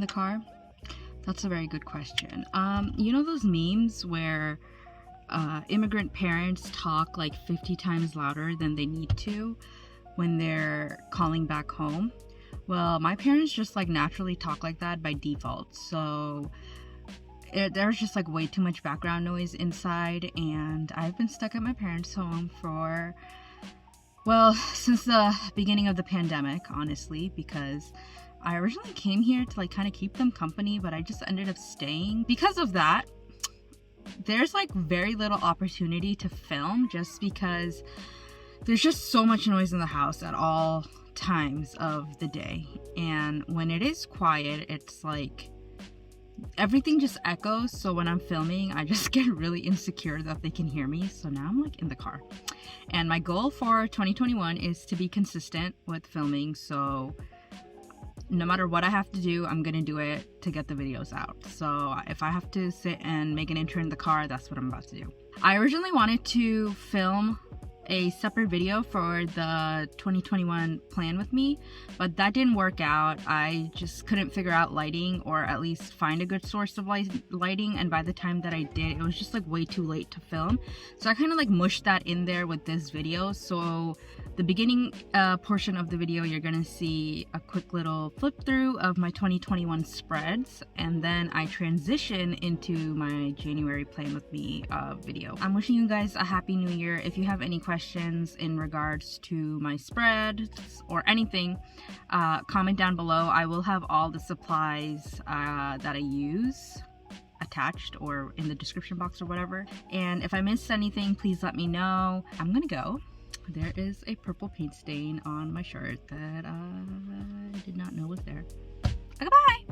the car? That's a very good question. You know those memes where immigrant parents talk like 50 times louder than they need to when they're calling back home? Well, my parents just like naturally talk like that by default, so there's just like way too much background noise inside, and I've been stuck at my parents' home for, well, since the beginning of the pandemic, honestly, because I originally came here to like kind of keep them company, but I just ended up staying. Because of that, there's like very little opportunity to film just because there's just so much noise in the house at all times of the day. And when it is quiet, it's like everything just echoes, so when I'm filming I just get really insecure that they can hear me. So now I'm like in the car, and my goal for 2021 is to be consistent with filming, so no matter what I have to do, I'm gonna do it to get the videos out. So if I have to sit and make an intro in the car, that's what I'm about to do. I originally wanted to film a separate video for the 2021 plan with me, but that didn't work out. I just couldn't figure out lighting, or at least find a good source of lighting, and by the time that I did, it was just like way too late to film. So I kind of like mushed that in there with this video. So the beginning portion of the video, you're gonna see a quick little flip through of my 2021 spreads, and then I transition into my January plan with me video. I'm wishing you guys a happy new year. If you have any questions in regards to my spreads or anything, comment down below. I will have all the supplies that I use attached or in the description box or whatever. And if I missed anything, please let me know. I'm gonna go. There is a purple paint stain on my shirt that I did not know was there. Okay, bye!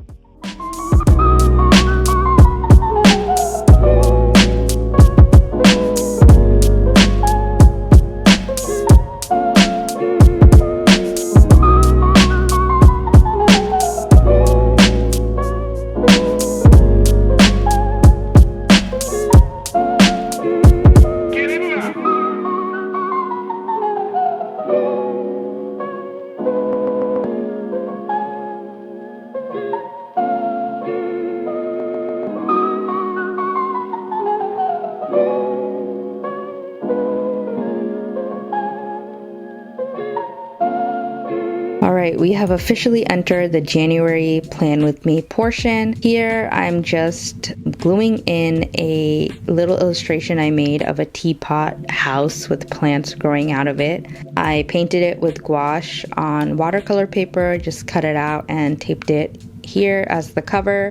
Alright, we have officially entered the January plan with me portion. Here I'm just gluing in a little illustration I made of a teapot house with plants growing out of it. I painted it with gouache on watercolor paper, just cut it out and taped it here as the cover.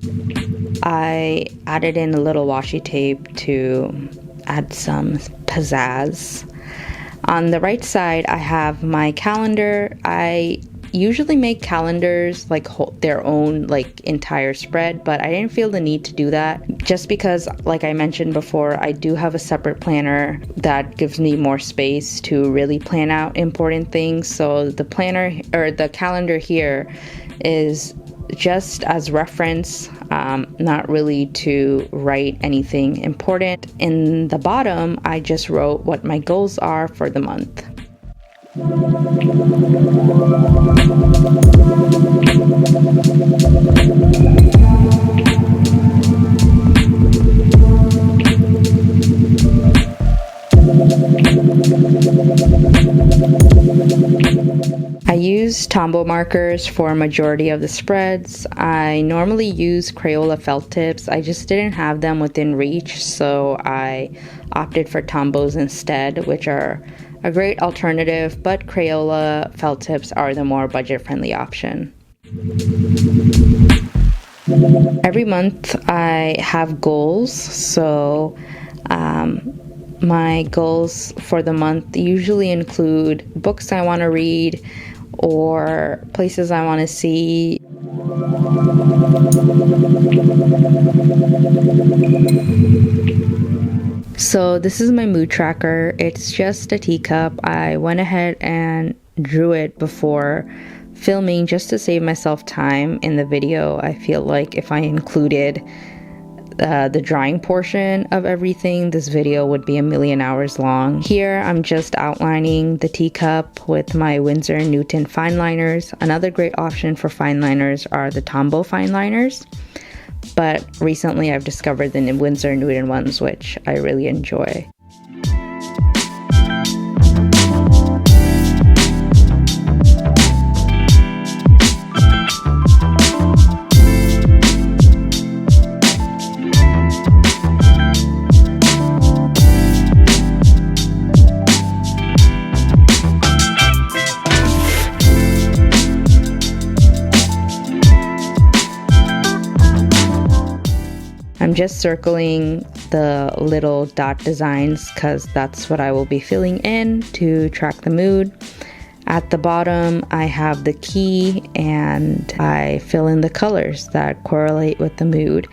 I added in a little washi tape to add some pizzazz. On the right side I have my calendar. I usually make calendars like their own like entire spread, but I didn't feel the need to do that just because, like I mentioned before, I do have a separate planner that gives me more space to really plan out important things. So the planner or the calendar here is just as reference, not really to write anything important. In the bottom I just wrote what my goals are for the month. I use Tombow markers for a majority of the spreads. I normally use Crayola felt tips. I just didn't have them within reach, so I opted for Tombows instead, which are a great alternative, but Crayola felt tips are the more budget-friendly option. Every month I have goals, so my goals for the month usually include books I want to read or places I want to see. So this is my mood tracker. It's just a teacup. I went ahead and drew it before filming just to save myself time in the video. I feel like if I included the drawing portion of everything, this video would be a million hours long. Here I'm just outlining the teacup with my Winsor & Newton fine liners. Another great option for fine liners are the Tombow fine liners, but recently I've discovered the Winsor & Newton ones, which I really enjoy. I'm just circling the little dot designs because that's what I will be filling in to track the mood. At the bottom, I have the key and I fill in the colors that correlate with the mood.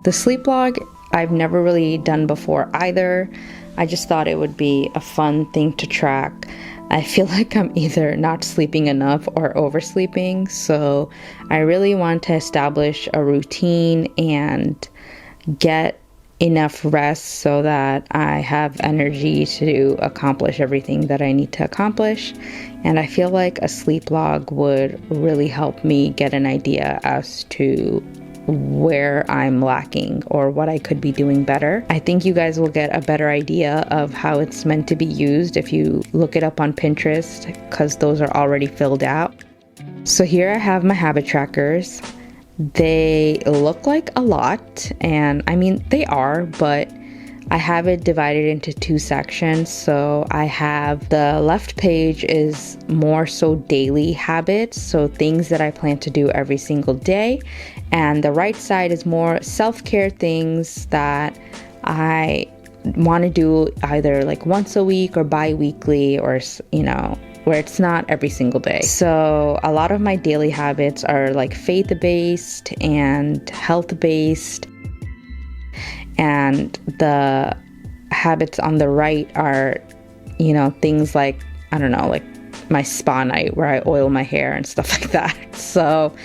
The sleep log I've never really done before either. I just thought it would be a fun thing to track. I feel like I'm either not sleeping enough or oversleeping, so I really want to establish a routine and get enough rest so that I have energy to accomplish everything that I need to accomplish. And I feel like a sleep log would really help me get an idea as to where I'm lacking or what I could be doing better. I think you guys will get a better idea of how it's meant to be used if you look it up on Pinterest, because those are already filled out. So here I have my habit trackers. They look like a lot, and I mean they are, but I have it divided into two sections. So I have the left page is more so daily habits, so things that I plan to do every single day, and the right side is more self-care things that I want to do either like once a week or bi-weekly, or where it's not every single day. So a lot of my daily habits are like faith-based and health-based, and the habits on the right are, things like, I don't know, like my spa night where I oil my hair and stuff like that. So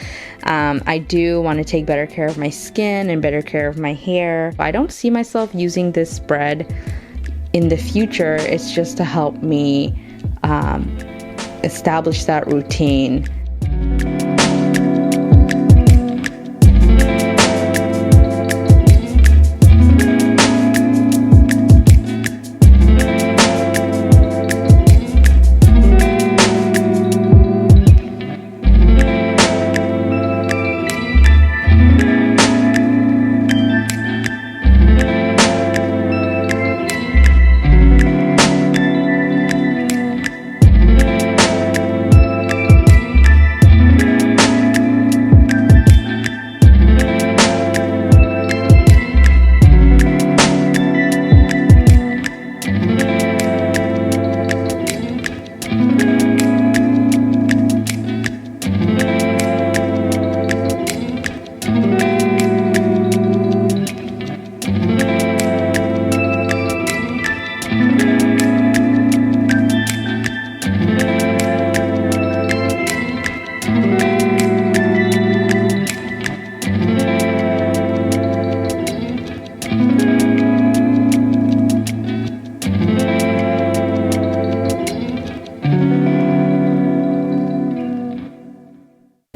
I do want to take better care of my skin and better care of my hair. I don't see myself using this spread in the future. It's just to help me establish that routine.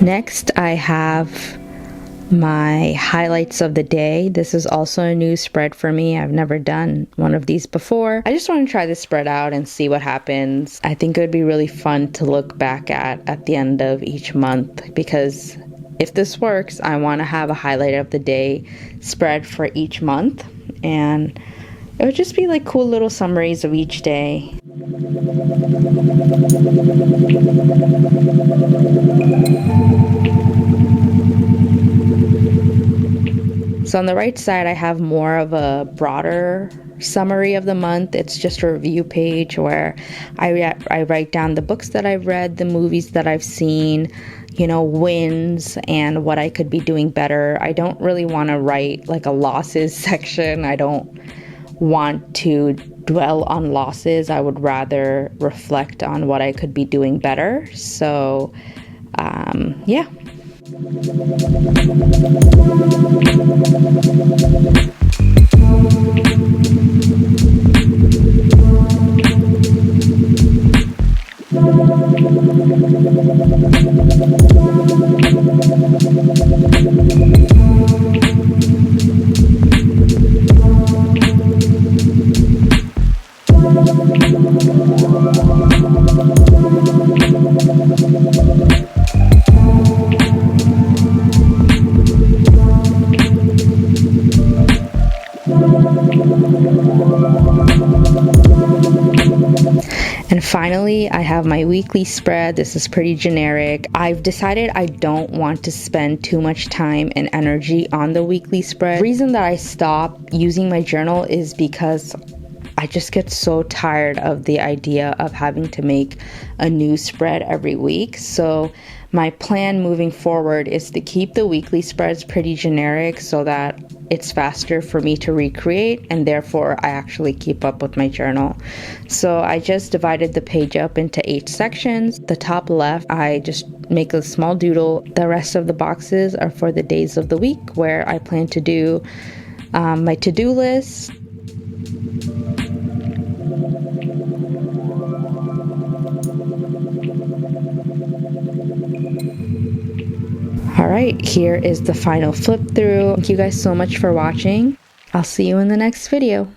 Next, I have my highlights of the day. This is also a new spread for me. I've never done one of these before. I just want to try this spread out and see what happens. I think it would be really fun to look back at the end of each month, because if this works, I want to have a highlight of the day spread for each month, and it would just be like cool little summaries of each day. So on the right side, I have more of a broader summary of the month. It's just a review page where I write down the books that I've read, the movies that I've seen, you know, wins, and what I could be doing better. I don't really want to write like a losses section. I don't want to dwell on losses. I would rather reflect on what I could be doing better. So, yeah. And finally, I have my weekly spread. This is pretty generic. I've decided I don't want to spend too much time and energy on the weekly spread. The reason that I stopped using my journal is because I just get so tired of the idea of having to make a new spread every week. So my plan moving forward is to keep the weekly spreads pretty generic so that it's faster for me to recreate, and therefore I actually keep up with my journal. So I just divided the page up into 8 sections. The top left, I just make a small doodle. The rest of the boxes are for the days of the week where I plan to do my to-do list. Alright, here is the final flip through. Thank you guys so much for watching. I'll see you in the next video.